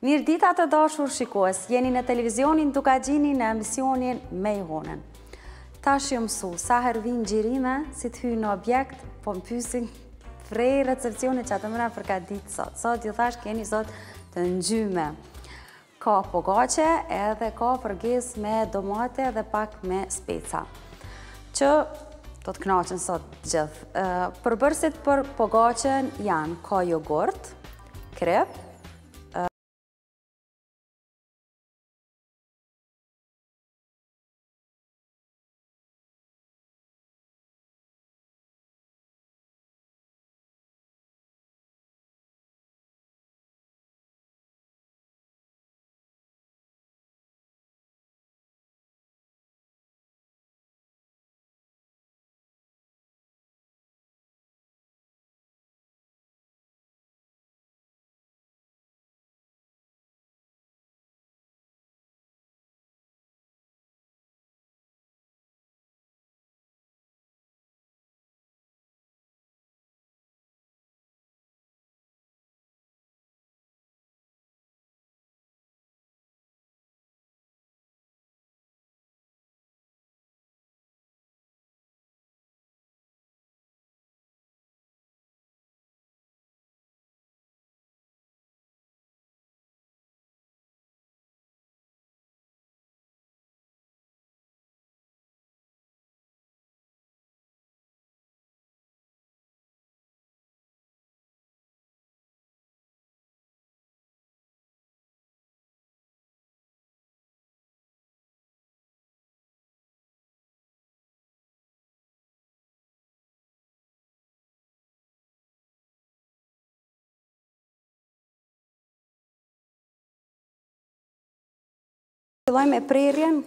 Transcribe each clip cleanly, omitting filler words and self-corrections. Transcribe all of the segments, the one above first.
Mirë dita të dashur shikues, jeni në televizionin duke gjini në emisionin Me i Honën. Tash ju mësu, sa herë vinë gjirime, si të hyjë në objekt, po më pysin prej recepcionit që atë mëra për ka ditë sot. Sot ju thash keni sot të ngjyme. Ka pogace edhe ka përges me domate dhe pak me speca. Që do të knaqen sot gjithë. Përbërësit për pogacen janë ka jogurt, krep, filloj me prerjen.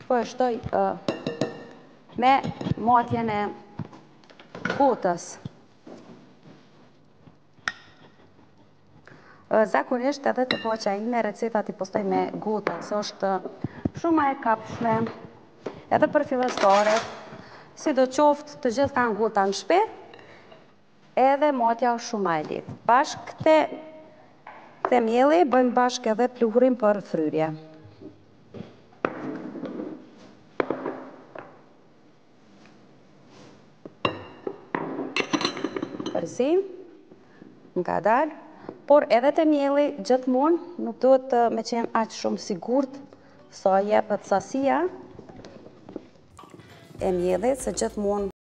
Po e shtoj me matjen e gotës. Zakonisht edhe të faqja ime recetat I postoj me gota, se është shumë e kapshme, edhe për fillestarët, si do qoftë të gjithë kanë gota në shtëpi, edhe matja është shumë e lehtë. Bashkë te mielli bëjmë bashkë edhe pluhurin për fryrje. Përzim, nga dalë, por edhe te mielli gjithmonë nuk duhet me qenë aq shumë sigurt sa jepet sasia e miellit, se gjithmonë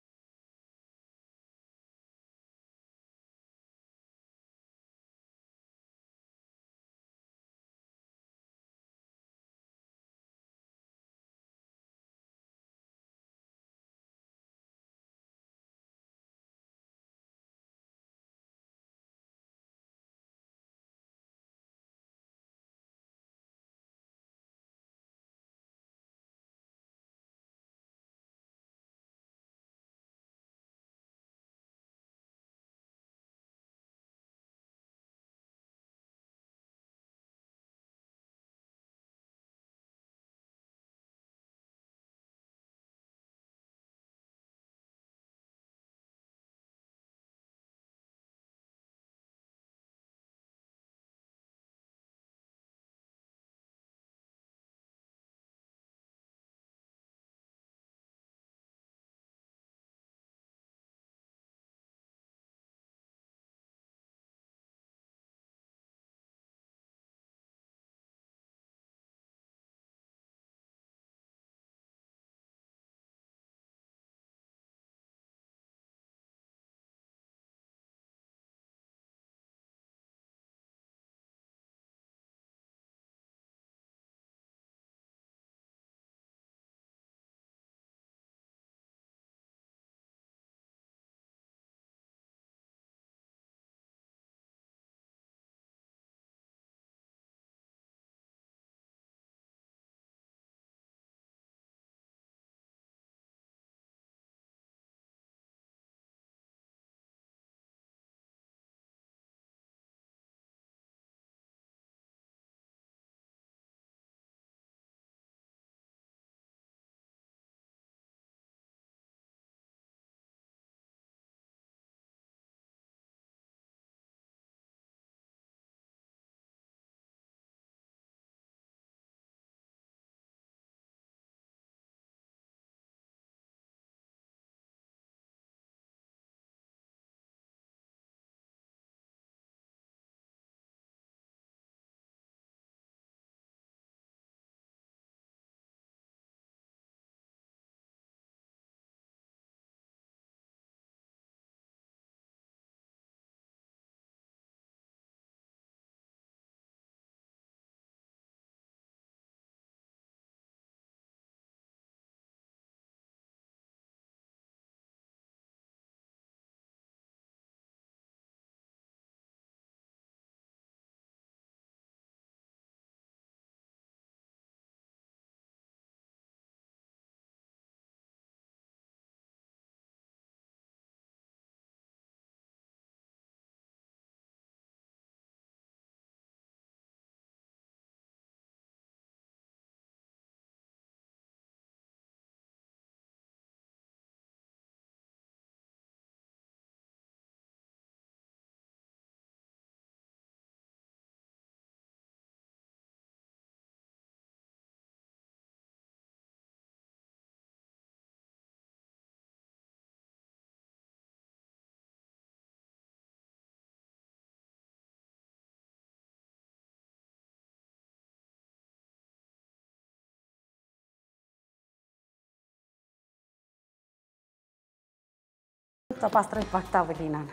të pastroj pak tavolinën.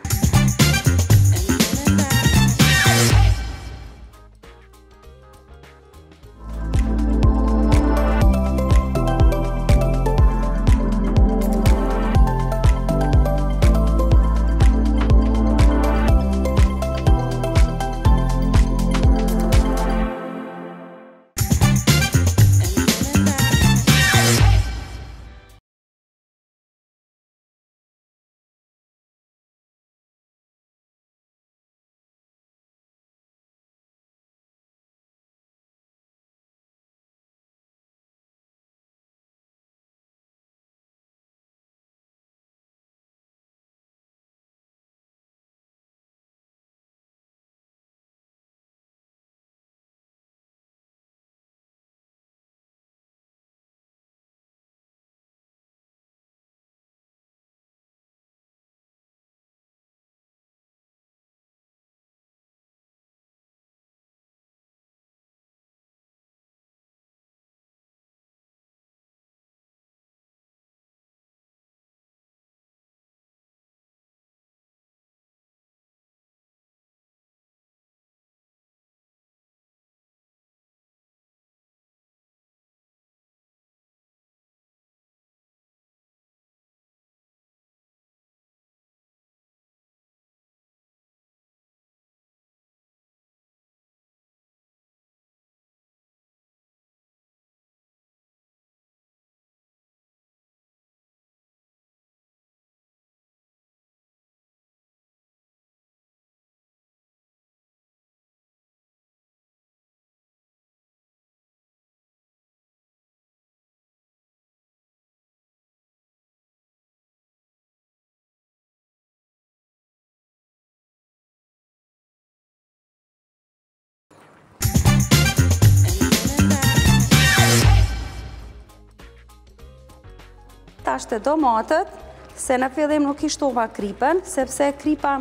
tash të domatët, se në fillim nuk i shtova kripën, sepse kripa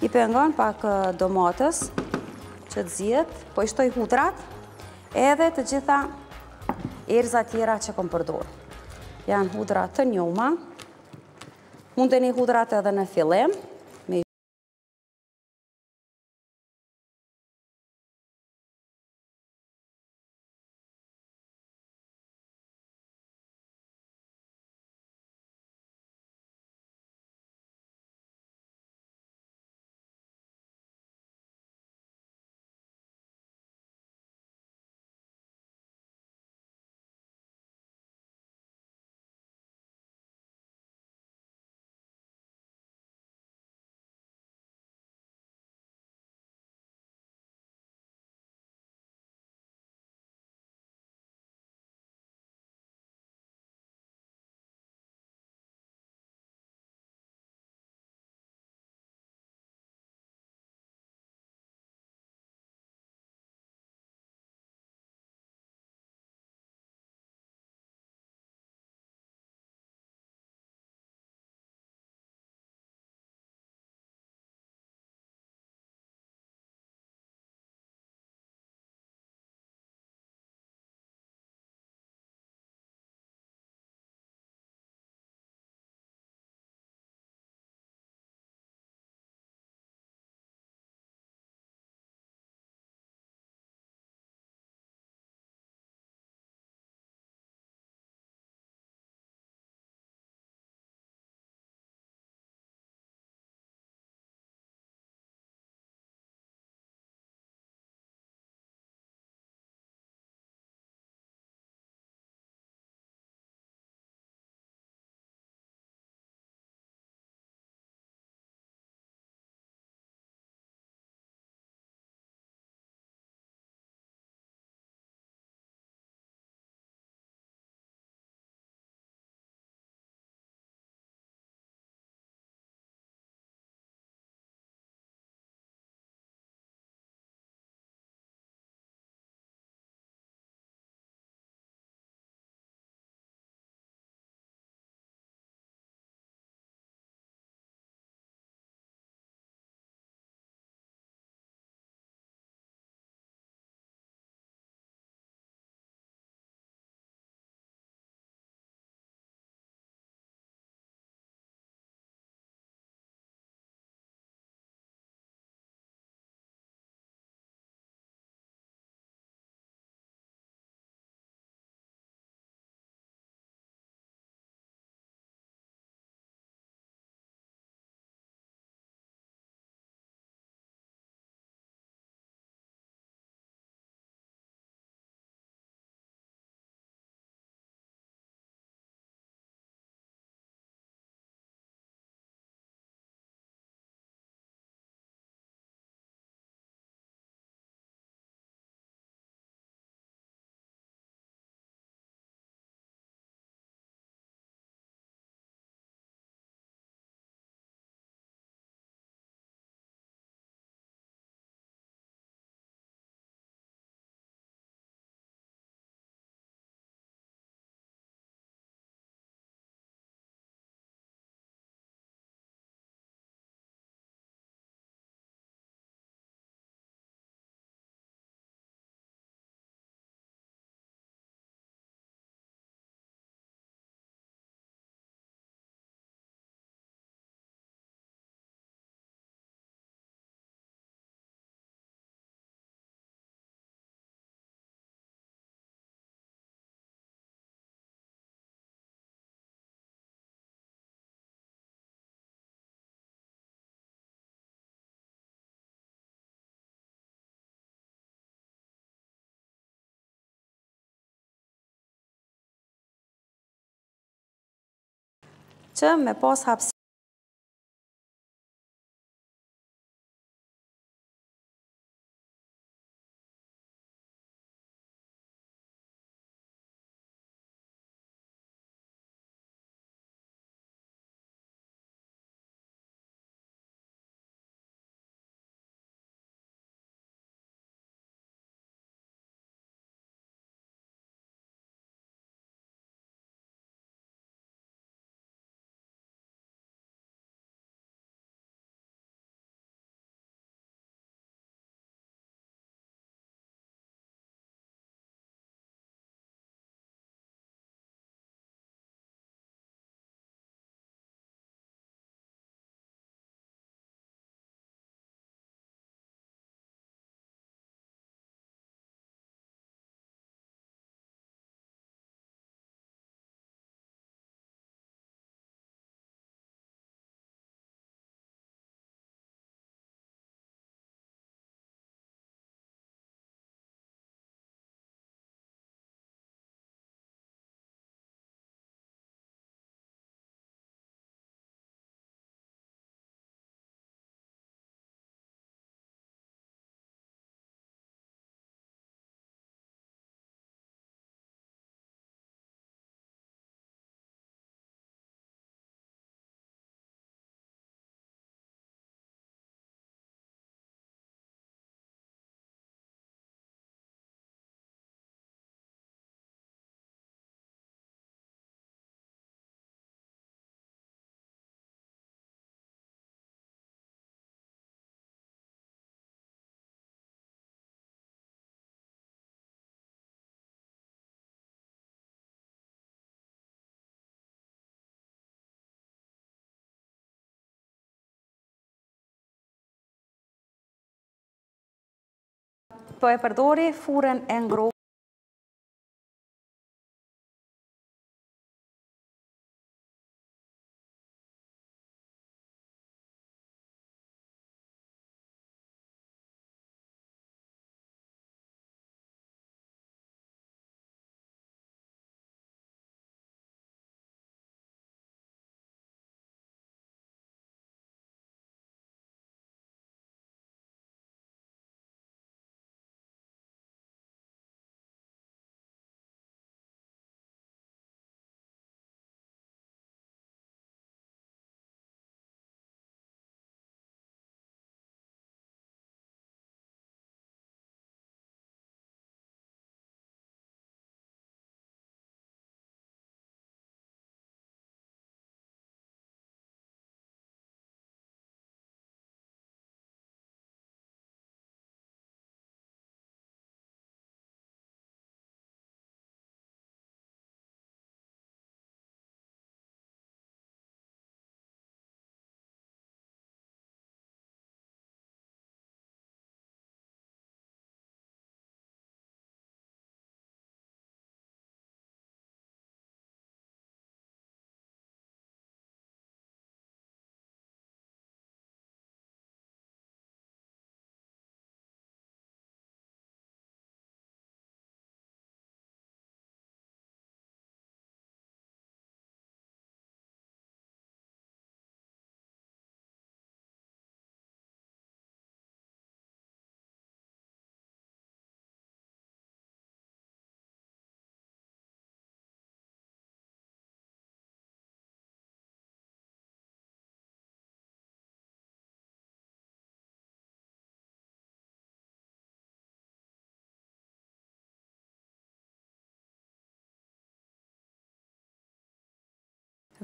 i pengon pak domatës që të zihet, po i shtoj hudrat, edhe të gjitha erza tjera që kom përdor. Janë hudra të njoma, mundeni hudrat edhe në fillim, që me pas hapësirë Po e përdori furrën e ngrohtë.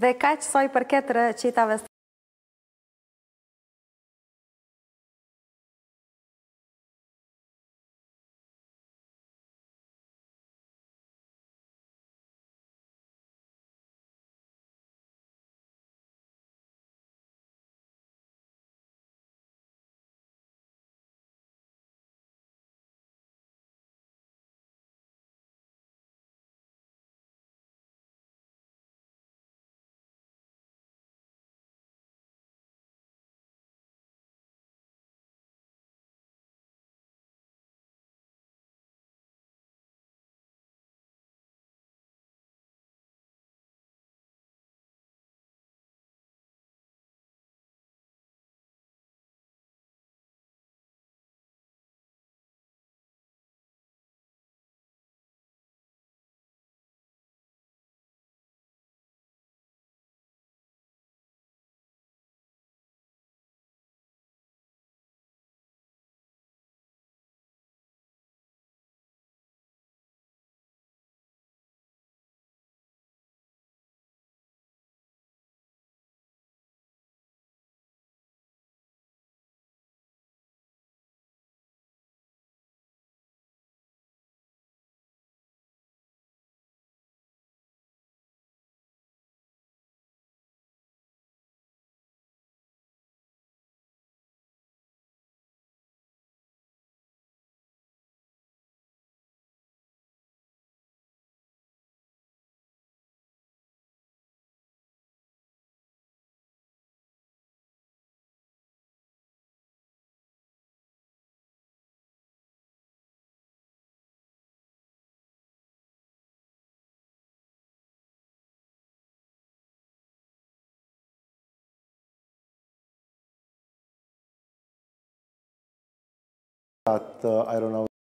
Dhe kaq sa i përket recetave aeronautikë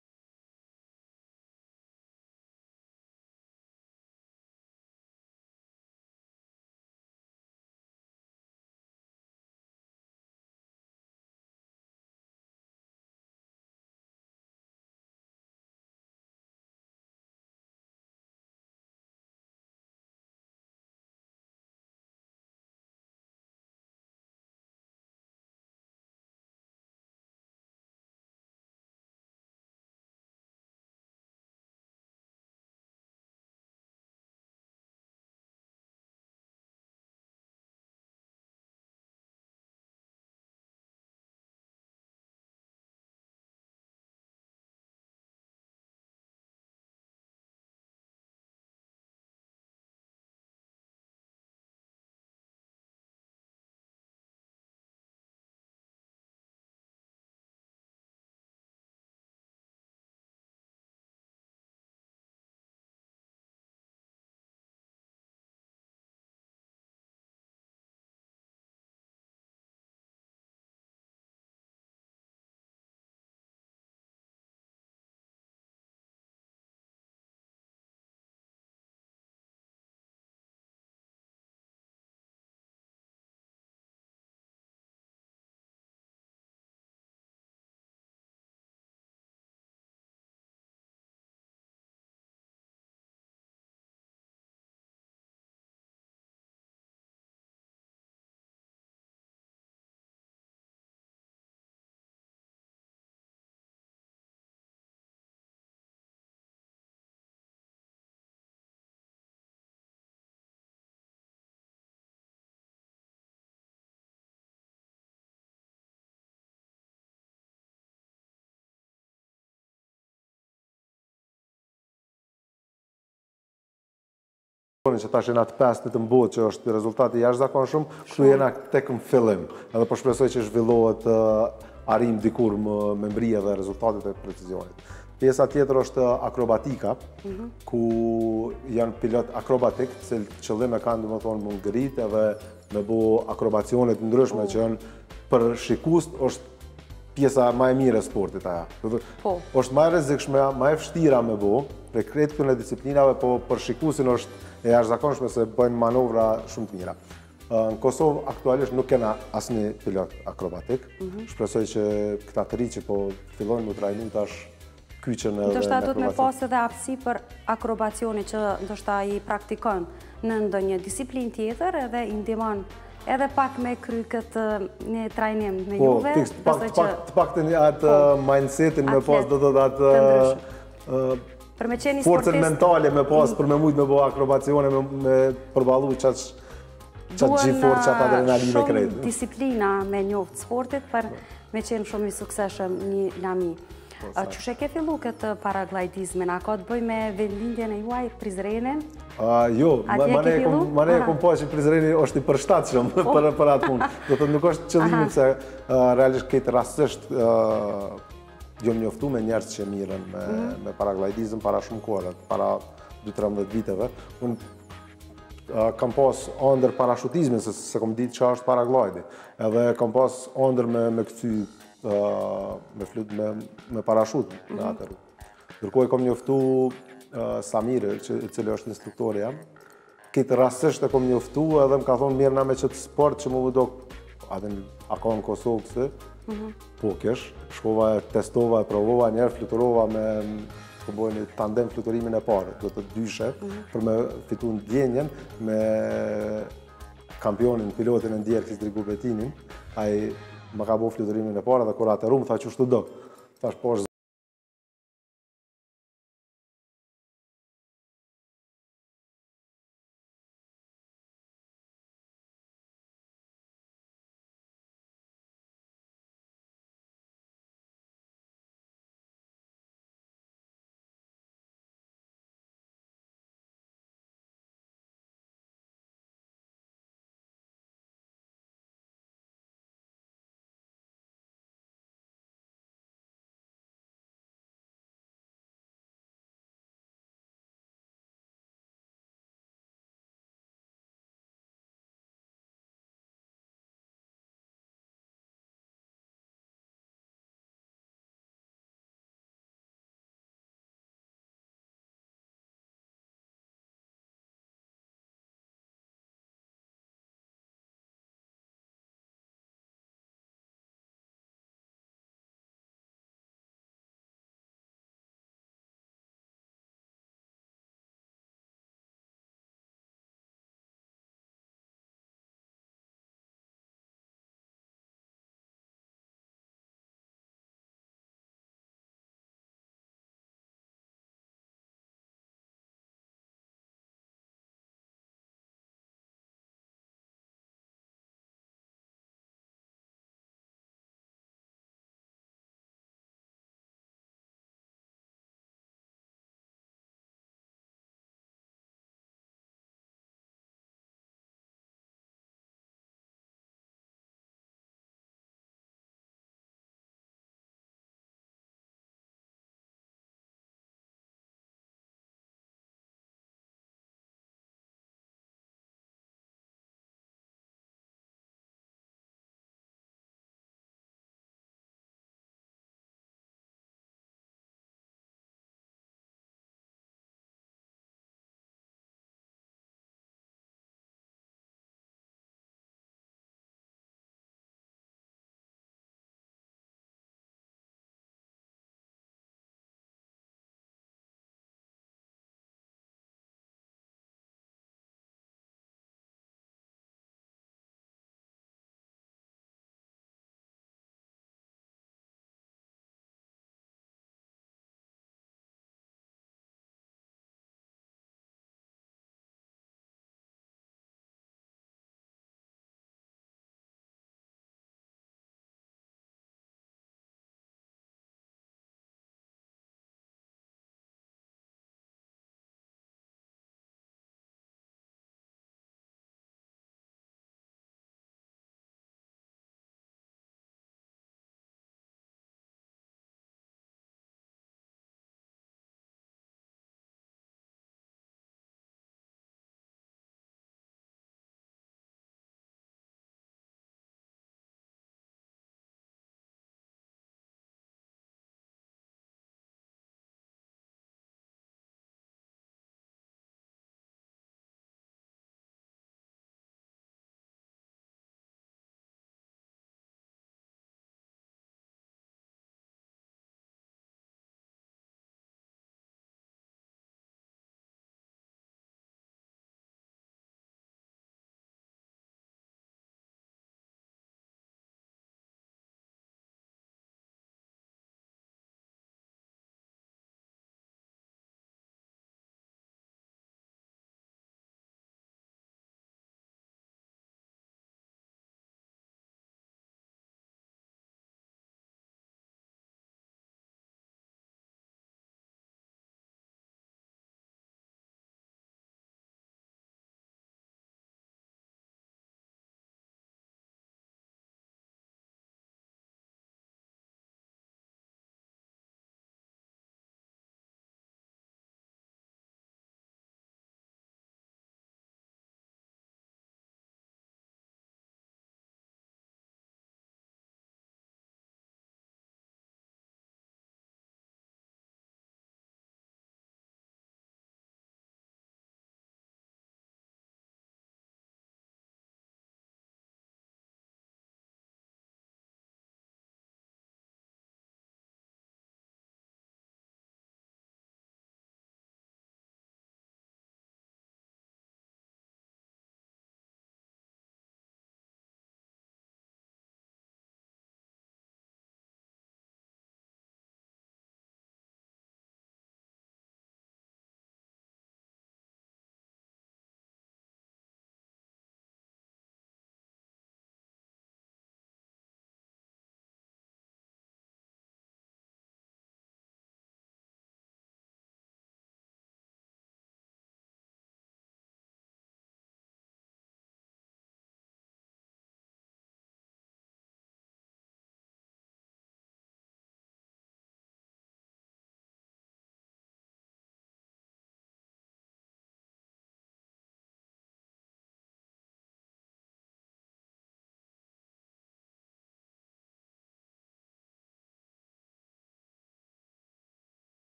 që tash jena të pestë në botë, që është rezultati jashtëzakonshëm, kështu jena tek në fillim. Edhe po shpresoj që zhvillohet arrim dikur me mbrije dhe rezultatet e precizionit. Pjesa tjetër është akrobatika, ku janë pilot akrobatik, qëllime kanë domethënë më ngrit edhe me bo akrobacione të ndryshme që janë për shikues është pjesa më e mirë e sportit aja. Është më e rrezikshme, më e vështira me bo, për kretë këtyre disiplinave, po për shikuesin është e jashtëzakonshme se bëjnë manovra shumë të mira. Në Kosovë aktualisht nuk kena asnjë pilot akrobatik. Shpresoj që këta të ri që po fillojnë me trajnim tash kyçen edhe ndoshta do të më pas edhe aftësi për akrobacioni që ndoshta i praktikon në ndonjë disiplinë tjetër edhe i ndihmon edhe pak me kry këtë një trajnim me juve. Të paktën atë mindsetin me pas do të atë forcën mentale me pas për me mujt me bo akrobacione me përballu qatë gjifor, qatë adrenaline krejtë. Shumë disiplina me njoftë sportit për me qenë shumë i sukseshëm një lami. Qëshe ke fillu këtë paraglajdizmin? A ka të bëj me vendlindjen e juaj, Prizrenin? Jo, ma ne e kom po që Prizreni është i përshtatshëm për atë punë. Do të nuk është qëllimi se realisht këtë rastësisht jom njoftu me njerëz që miren me paraglajdizm para shumë kohë, para 2-13 viteve. Unë kam pas ëndër parashutizmin, se kom ditë që është paraglajdi. Edhe kam pas ëndër me këcy me flut me parashut në atër. Ndërkohë kom njoftu Samire, i cili është instruktori jam. Këtë rastësisht e kom njoftu edhe më ka thonë mirë na me qëtë sport që mu do a ka në Kosovë kësë. Po kesh, shkova, testova, provova njerë, fluturova me të bojnë tandem fluturimin e parë, do të dyshe, për me fitu në djenjen me kampionin, pilotin e ndjerë Kristriku Betinin, a i më ka bo fluturimin e parë dhe kur atë rumë, tha që shtu do. Thash po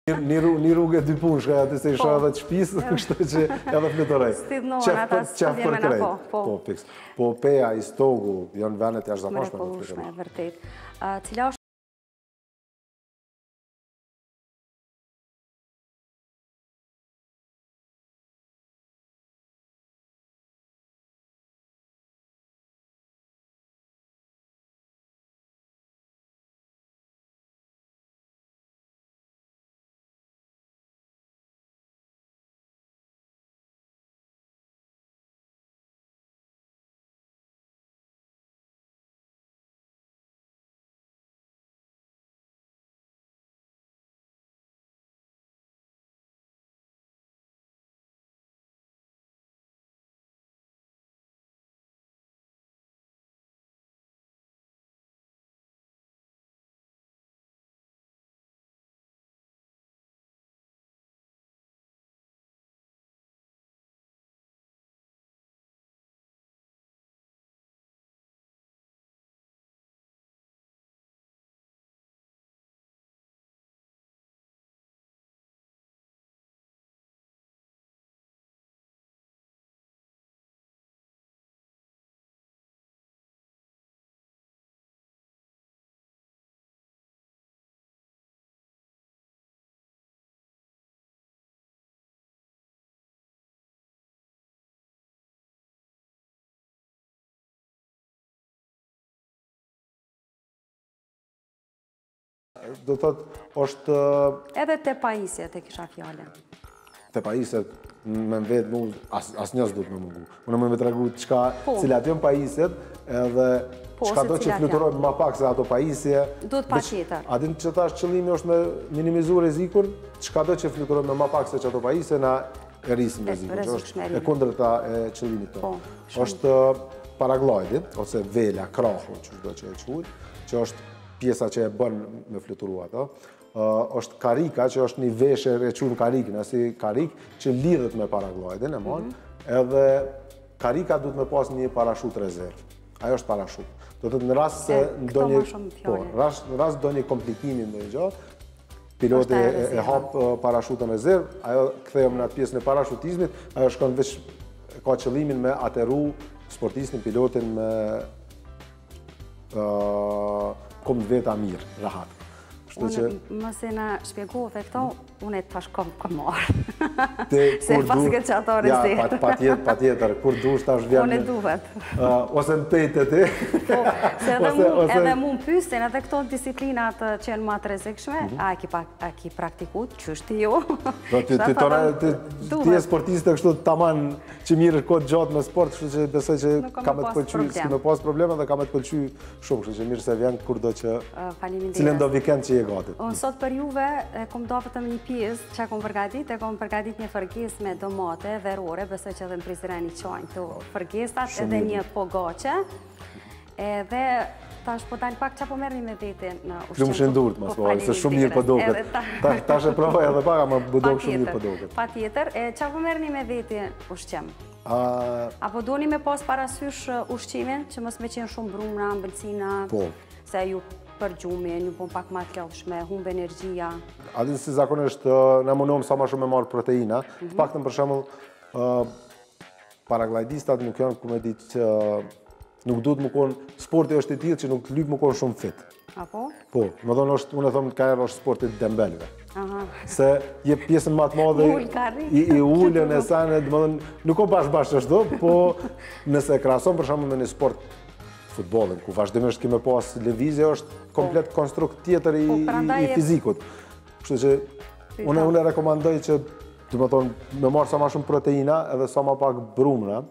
Një rrugë e dy punësh, ka aty se isha edhe të shpisë, kështu që edhe fluturoj. Qef për krejt. Po, fiks. Po, Peja, Istogu, janë venet jashtëzakonshme në fluturoj. Vërtet. Cila është Do thot, është... Edhe te pajisjet e kisha fjallën. Te pajisjet, me më vetë, asë njës du të me mungu. Unë me tregu qka cilat jënë pajisjet, edhe qka do që fluturojnë ma pak se ato pajisje. Duhet pa tjetër. Adin që ta është qëllimi është me minimizu rezikun, qka do që fluturojnë me ma pak se që ato pajisje, na e rrisim rezikun. E kundër ta e qëllimit të. është paraglajdi, ose vela, krahu, që do që e quajnë, që është pjesa që e bën me fluturu ato, është karika, që është një veshje e quajnë karikën, si karik që lidhet me paraglidin, edhe karika duhet me pas një parashut rezerv. Ajo është parashut. Do të në rast se në rast do një komplikimi në gjë, piloti e hap parashutën rezerv, ajo kthejmë në atë pjesën e parashutizmit, ajo shkon veç ka qëllimin me ateru sportistin, pilotin me kom veta mirë, rahat. Mëse në shpjegove këto, unë e të tash kom marë. Se pas këtë që ato rezerë. Ja, pa tjetër, kur dush tash vjen... Unë e duhet. Ose në pejtet e. Se edhe mu më pysin, edhe këto disiplinat që janë ma të rezikshme, a ki praktikut, qështë jo? Ti e sportiste kështu taman që mirë është kodë gjatë me sport, kështu që besoj që ka me të pëlqy, s'ki me pas probleme dhe ka me të pëlqy shumë, kështu që mirë se vjen kur do që cilën do vikend që je gati. Unë sot për juve, kom do vetëm një pjesë që kom përgatit një fërges me domate verore, besoj që edhe në Prizren i qojnë të fërgesat, edhe një pogace, edhe tash po dalë pak që po merrni me vete në ushqim. Plumë shëndurët, mas po, se shumë mirë po doket. Tash e provoj edhe pak, ama budok shumë mirë po doket. Pa tjetër, që po merrni me vete ushqim? Apo doni me pas parasysh ushqimin, që mos me qenë shumë brumna, mbëlsina, se ju për gjumin, ju po pak ma të lodhshme, humbe energjia. Adin si zakonisht në mundohem sa ma shumë me marrë proteina, të pak të më për shemull, paraglajdistat nuk janë ku me ditë që nuk duhet më konë, sporti është i tillë që nuk lyp më konë shumë fit. Apo? Po, më thonë është, unë e thomë ka erë është sportit dembelve. Se je pjesën ma të madhe i ullën e sanë, nuk o bashkë është do, po nëse krason për shemull me një sport futbolin, ku vazhdimisht kime pas lëvizje është komplet konstrukt tjetër i fizikut. Kështu që unë rekomandoj që me marë sa ma shumë proteina edhe sa ma pak brumna,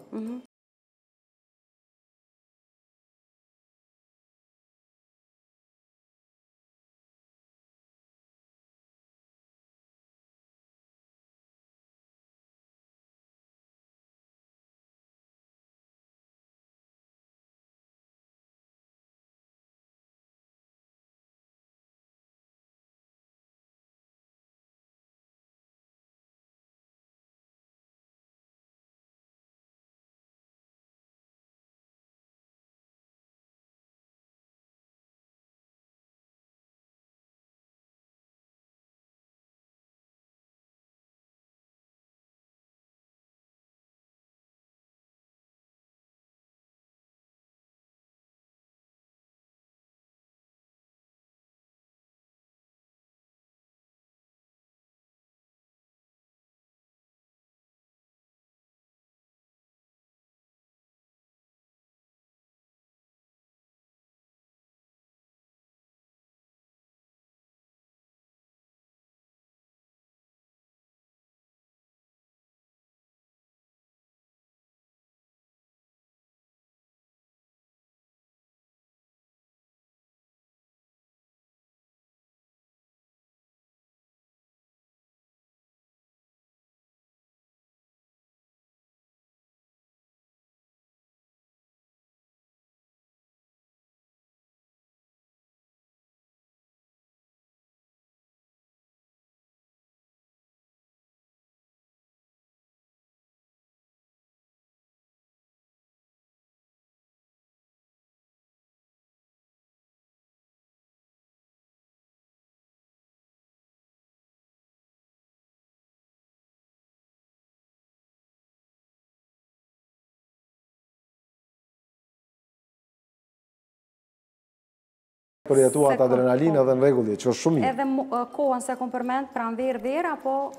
përjetuat adrenalinë edhe në regulli, që është shumë mirë. Edhe kohën se kom përmend, pranë vera, po...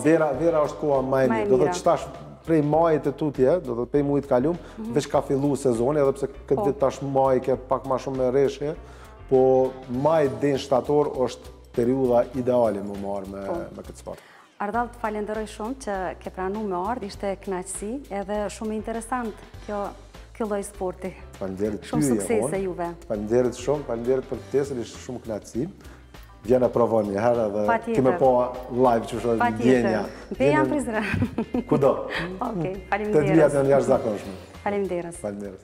Vera është koha më e mirë. Do të qëtash prej majit e tutje, do të prej mujt kalum, veç ka fillu sezoni, edhe pse këtë vit tash maj ke pak ma shumë me reshje, po maj din shtator është periuda ideale më marë me këtë sport. Ardall, të falenderoj shumë që ke pranu me ardhë, ishte knaqësi, edhe shumë interesant kjo lloj sporti. Shumë suksese juve. Falenderit shumë, falenderit për ftesën, ishte shumë knaqësi. Vjena provon një herë dhe kime po live që është djenja. Pe jam prizra. Kudo. Okej, faleminderit. Të të vjetë në jashtë zakonshme. Faleminderit. Faleminderit.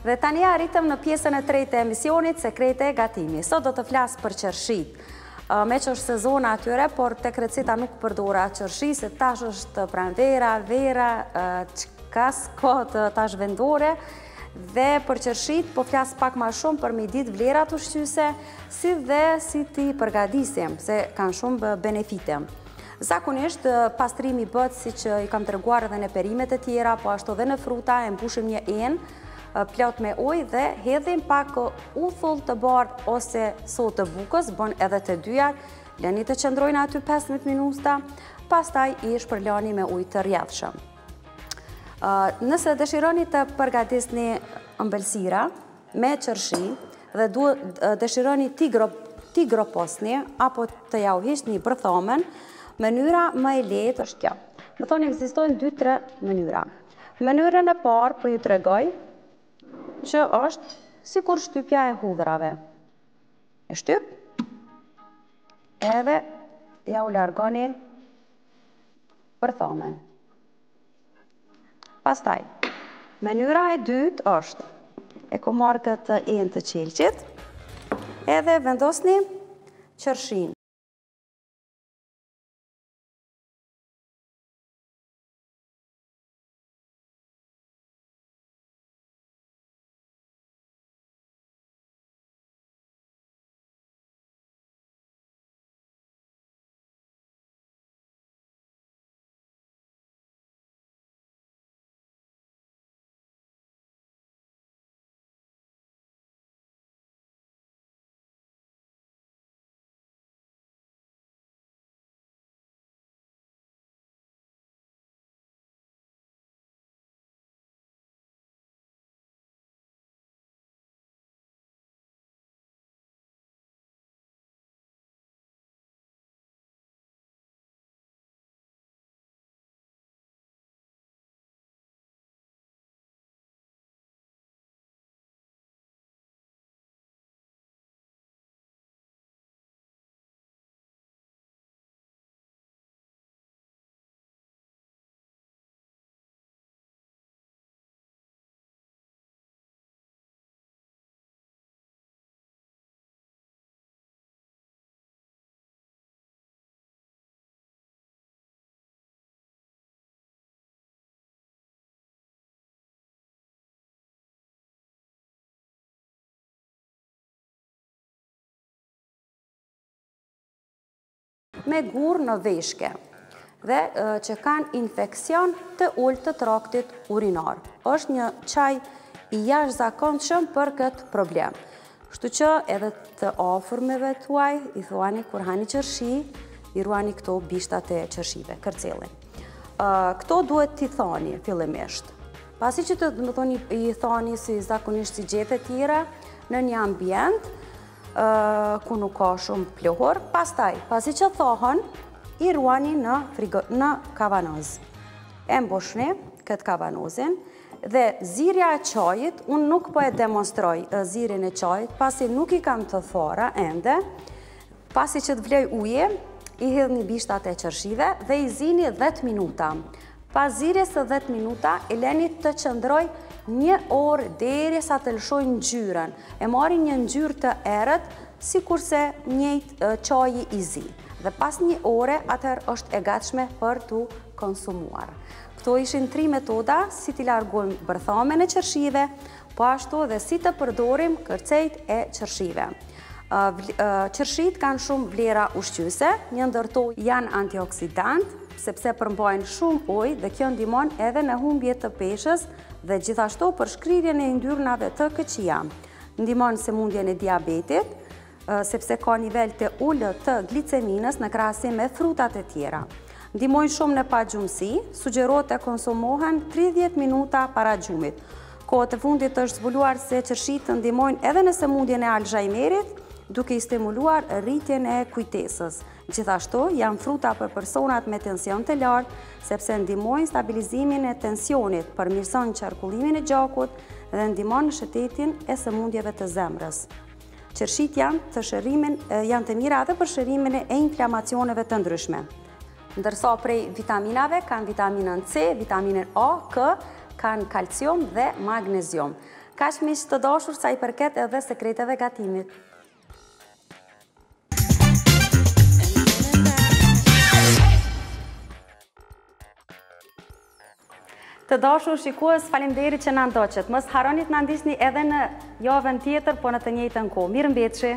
Dhe tani arritëm në pjesën e tretë e emisionit Sekrete e Gatimit. Sot do të flasë për qërshit. Me që është sezona atyre, por tek receta nuk përdora qërshi, se tash është pranvera, vera, qkas kohë tash vendore, dhe për qërshit po flasë pak ma shumë për me ditë vlerat ushqyse, si dhe si ti përgadisim, se kanë shumë benefite. Zakonisht, pastrimi bët, si që i kam të reguar edhe në perimet e tjera, po ashtu dhe në fruta, e mbushim një enë, plot me ujë dhe hedhim pak uthull të bardh ose sot të bukës, bën edhe të dyjat, lëni të qëndrojnë aty 15 minuta, pastaj i shpërlani me ujë të rjedhshëm. Nëse dëshironi të përgatisni ëmbëlsira me qërshi dhe dëshironi ti groposni apo të ja u hiqni bërthomen, mënyra më e lehtë është kjo. Më thonë ekzistojnë 2-3 mënyra. Mënyrën e parë po ju tregoj që është si kur shtypja e hudhrave. E shtyp, edhe ja u largoni bërthomen. Pastaj, mënyra e dytë është, e ku marrë këtë enë të qelqit, edhe vendosni qërshin. Me gurë në veshke dhe që kanë infekcion të ullë të traktit urinar. Është një qaj i jashtëzakonshëm për këtë problem. Kështu që edhe të afërmeve tuaj, i thuani kur hani qërshi, i ruani këto bishtat e qërshive, kërcelin. Këto duhet t'i thani fillimisht. Pasi që të më thoni i thani si zakonisht si gjethe tjera në një ambient, ku nuk ka shumë plohor, pasi që thohën, i ruani në kavanoz. E mboshni këtë kavanozin dhe zirja e qajit, unë nuk po e demonstroj zirin e qajit, pasi nuk i kam të thora ende, pasi që të vlej uje, i hedhni bishtat e qërshive dhe i zini 10 minuta. Pas zirjes të 10 minuta, i leni të qëndroj 1 orë deri sa të lëshojnë ngjyrën. E marri një ngjyrë të errët, si kurse njëjtë qaji i zi. Dhe pas 1 ore, atëherë është e gatshme për të konsumuar. Këto ishin 3 metoda si t'i largojmë bërthamen e qërshive, po ashtu dhe si të përdorim kërcejt e qërshive. Qërshit kanë shumë vlera ushqyse, një ndërto janë antioksidant, sepse përmbajnë shumë ujë dhe kjo ndihmon edhe në humbje të peshës dhe gjithashtu për shkrirjen e yndyrnave të këqija. Ndihmon sëmundjen e diabetit, sepse ka nivel të ullët të gliceminës në krahasim me frutat e tjera. Ndihmojnë shumë në pagjumësi, sugjerohet të konsumohen 30 minuta para gjumit. Kohët e fundit është zbuluar se qershitë ndihmojnë edhe në sëmundjen e Alzheimerit, duke i stimuluar rritjen e kujtesës. Gjithashtu, janë fruta për personat me tension të lartë, sepse ndihmojnë stabilizimin e tensionit, përmirësojnë qarkullimin e gjakut dhe ndihmojnë në shëtetin e sëmundjeve të zemrës. Qershit janë të mira edhe për shërimin e inflamacioneve të ndryshme. Ndërsa prej vitaminave kanë vitaminën C, vitaminën A, K, kanë kalcium dhe magnezium. Kaq miq të dashur sa i përket edhe sekreteve gatimit. Të dashur shikues, faleminderit që na ndoqët. Mos harroni të na ndiqni edhe në javën tjetër, po në të njëjtën kohë. Mirëmbëjtje.